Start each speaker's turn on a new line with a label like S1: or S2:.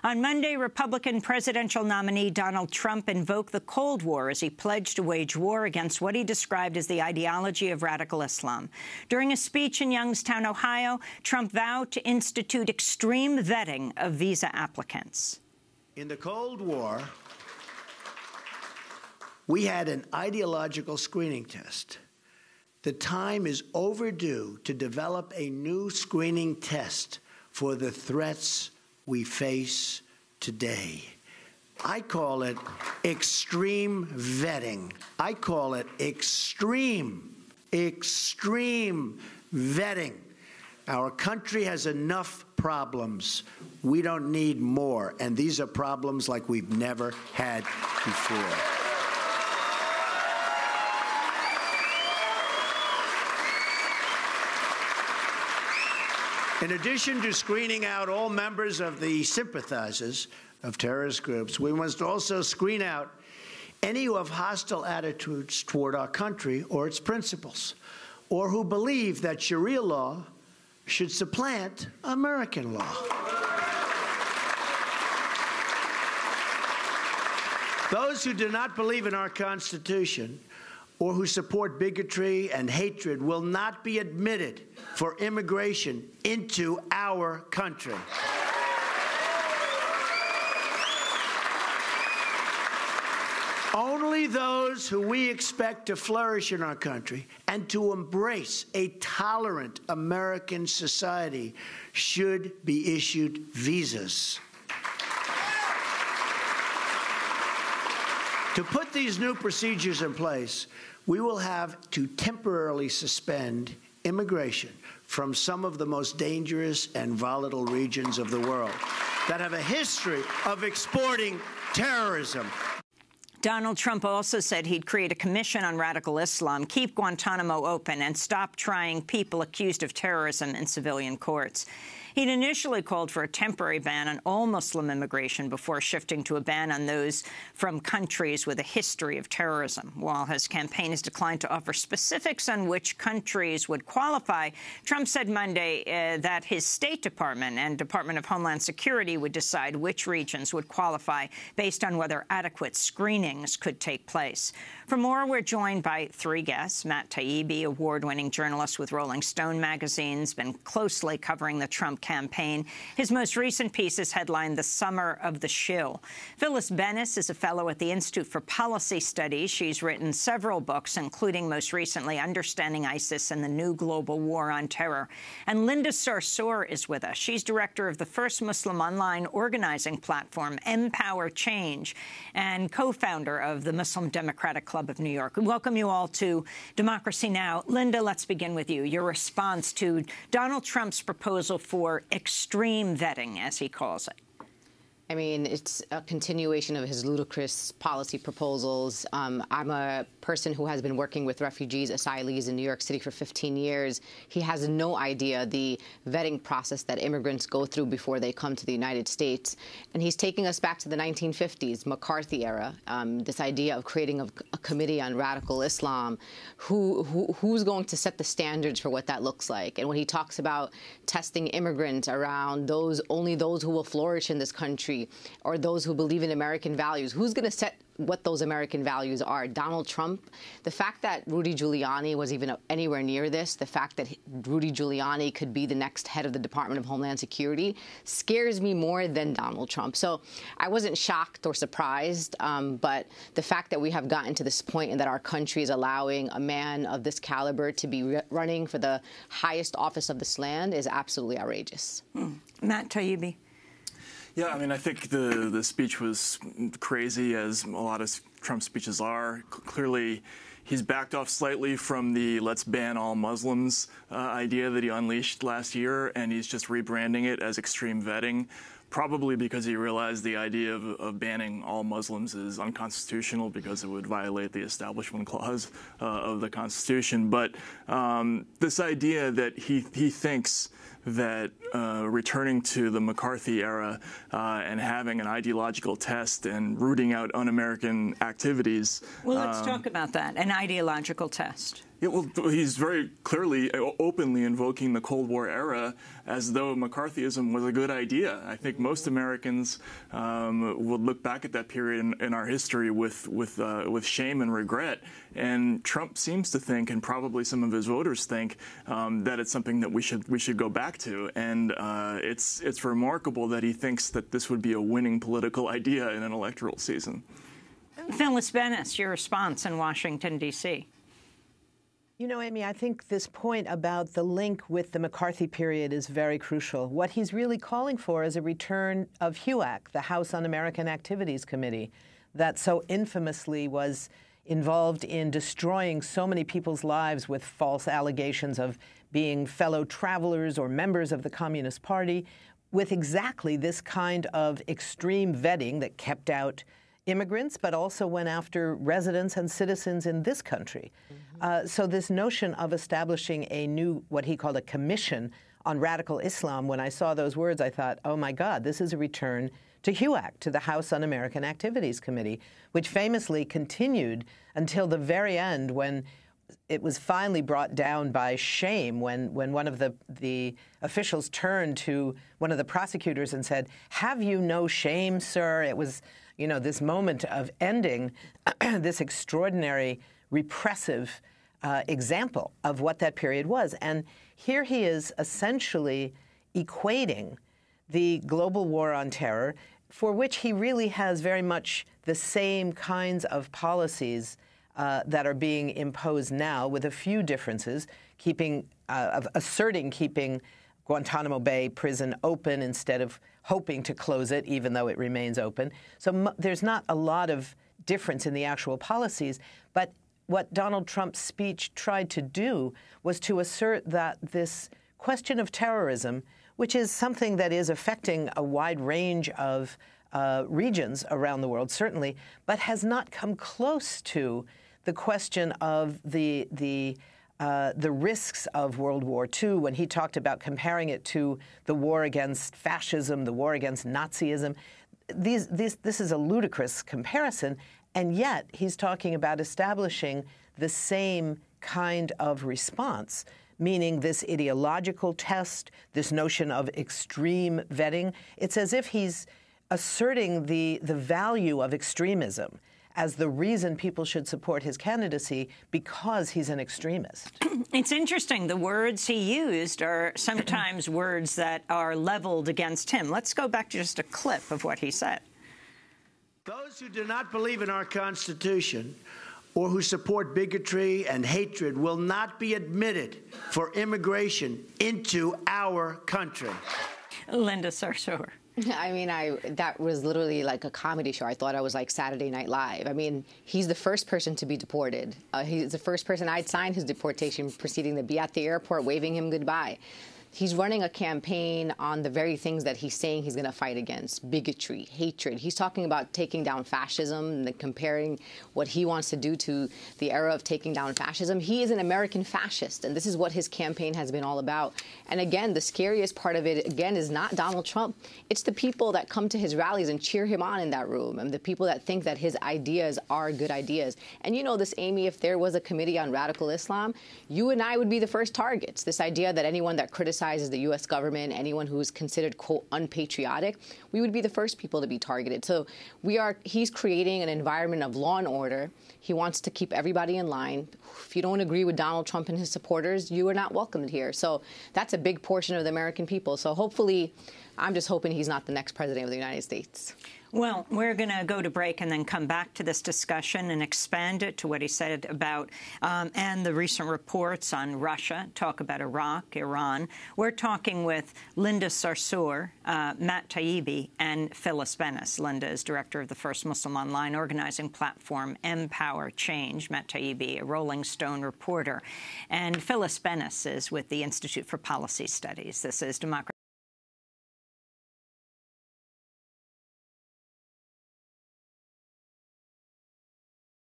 S1: On Monday, Republican presidential nominee Donald Trump invoked the Cold War as he pledged to wage war against what he described as the ideology of radical Islam. During a speech in Youngstown, Ohio, Trump vowed to institute extreme vetting of visa applicants.
S2: In the Cold War, we had an ideological screening test. The time is overdue to develop a new screening test for the threats we face today. I call it extreme vetting. I call it extreme vetting. Our country has enough problems. We don't need more. And these are problems like we've never had before. In addition to screening out all members of the sympathizers of terrorist groups, we must also screen out any who have hostile attitudes toward our country or its principles, or who believe that Sharia law should supplant American law. Those who do not believe in our Constitution or who support bigotry and hatred will not be admitted for immigration into our country. Only those who we expect to flourish in our country and to embrace a tolerant American society should be issued visas. To put these new procedures in place, we will have to temporarily suspend immigration from some of the most dangerous and volatile regions of the world that have a history of exporting terrorism.
S1: Donald Trump also said he'd create a commission on radical Islam, keep Guantanamo open, and stop trying people accused of terrorism in civilian courts. He'd initially called for a temporary ban on all Muslim immigration before shifting to a ban on those from countries with a history of terrorism. While his campaign has declined to offer specifics on which countries would qualify, Trump said Monday that his State Department and Department of Homeland Security would decide which regions would qualify based on whether adequate screenings could take place. For more, we're joined by three guests. Matt Taibbi, award-winning journalist with Rolling Stone magazine's been closely covering the Trump campaign. His most recent piece is headlined The Summer of the Shill. Phyllis Bennis is a fellow at the Institute for Policy Studies. She's written several books, including most recently Understanding ISIS and the New Global War on Terror. And Linda Sarsour is with us. She's director of the first Muslim online organizing platform, Empower Change, and co-founder of the Muslim Democratic Club of New York. We welcome you all to Democracy Now! Linda, let's begin with you. Your response to Donald Trump's proposal for extreme vetting, as he calls it.
S3: I mean, it's a continuation of his ludicrous policy proposals. I'm a person who has been working with refugees, asylees in New York City for 15 years. He has no idea the vetting process that immigrants go through before they come to the United States. And he's taking us back to the 1950s, McCarthy-Era, this idea of creating a committee on radical Islam. Who's going to set the standards for what that looks like? And when he talks about testing immigrants around only those who will flourish in this country, or those who believe in American values, who's going to set what those American values are? Donald Trump? The fact that Rudy Giuliani was even anywhere near this, the fact that Rudy Giuliani could be the next head of the Department of Homeland Security scares me more than Donald Trump. So I wasn't shocked or surprised, but the fact that we have gotten to this point and that our country is allowing a man of this caliber to be running for the highest office of this land is absolutely outrageous.
S1: Matt Taibbi.
S4: Yeah, I mean, I think the speech was crazy, as a lot of Trump's speeches are. Clearly, he's backed off slightly from the let's ban all Muslims idea that he unleashed last year, and he's just rebranding it as extreme vetting, probably because he realized the idea of banning all Muslims is unconstitutional because it would violate the Establishment Clause of the Constitution. But this idea that he thinks that returning to the McCarthy era and having an ideological test and rooting out un-American activities.
S1: Well, let's talk about that, an ideological test.
S4: Yeah, well, he's very clearly, openly invoking the Cold War era as though McCarthyism was a good idea. I think most Americans would look back at that period in our history with shame and regret. And Trump seems to think, and probably some of his voters think, that it's something that we should go back to. And it's remarkable that he thinks that this would be a winning political idea in an electoral season.
S1: Phyllis Bennis, your response in Washington, D.C.
S5: You know, Amy, I think this point about the link with the McCarthy period is very crucial. What he's really calling for is a return of HUAC, the House Un-American Activities Committee, that so infamously was involved in destroying so many people's lives with false allegations of being fellow travelers or members of the Communist Party, with exactly this kind of extreme vetting that kept out immigrants, but also went after residents and citizens in this country. So this notion of establishing a new, what he called a commission on radical Islam, when I saw those words, I thought, oh my God, this is a return to HUAC, to the House Un-American Activities Committee, which famously continued until the very end, when it was finally brought down by shame, when one of the officials turned to one of the prosecutors and said, "Have you no shame, sir?" It was, you know, this moment of ending this extraordinary repressive example of what that period was. And here he is essentially equating the global war on terror, for which he really has very much the same kinds of policies that are being imposed now, with a few differences, asserting keeping Guantanamo Bay prison open instead of hoping to close it, even though it remains open. So there's not a lot of difference in the actual policies. But what Donald Trump's speech tried to do was to assert that this question of terrorism, which is something that is affecting a wide range of regions around the world, certainly, but has not come close to the question of the risks of World War II, when he talked about comparing it to the war against fascism, the war against Nazism. This is a ludicrous comparison, and yet he's talking about establishing the same kind of response, meaning this ideological test, this notion of extreme vetting. It's as if he's asserting the value of extremism as the reason people should support his candidacy, because he's an extremist.
S1: It's interesting. The words he used are sometimes words that are leveled against him. Let's go back to just a clip of what he said.
S2: Those who do not believe in our Constitution or who support bigotry and hatred will not be admitted for immigration into our country.
S1: Linda Sarsour.
S3: I mean, that was literally like a comedy show. I thought I was like Saturday Night Live. I mean, he's the first person to be deported. He's the first person I'd signed his deportation proceeding to be at the airport waving him goodbye. He's running a campaign on the very things that he's saying he's going to fight against: bigotry, hatred. He's talking about taking down fascism and comparing what he wants to do to the era of taking down fascism. He is an American fascist, and this is what his campaign has been all about. And again, the scariest part of it, again, is not Donald Trump. It's the people that come to his rallies and cheer him on in that room, and the people that think that his ideas are good ideas. And you know this, Amy, if there was a committee on radical Islam, you and I would be the first targets. This idea that anyone that criticizes the U.S. government, anyone who is considered, quote, unpatriotic, we would be the first people to be targeted. So he's creating an environment of law and order. He wants to keep everybody in line. If you don't agree with Donald Trump and his supporters, you are not welcomed here. So that's a big portion of the American people. So hopefully, I'm just hoping he's not the next president of the United States.
S1: Well, we're going to go to break and then come back to this discussion and expand it to what he said about and the recent reports on Russia, talk about Iraq, Iran. We're talking with Linda Sarsour, Matt Taibbi, and Phyllis Bennis. Linda is director of the first Muslim online organizing platform Empower Change. Matt Taibbi, a Rolling Stone reporter. And Phyllis Bennis is with the Institute for Policy Studies. This is Democracy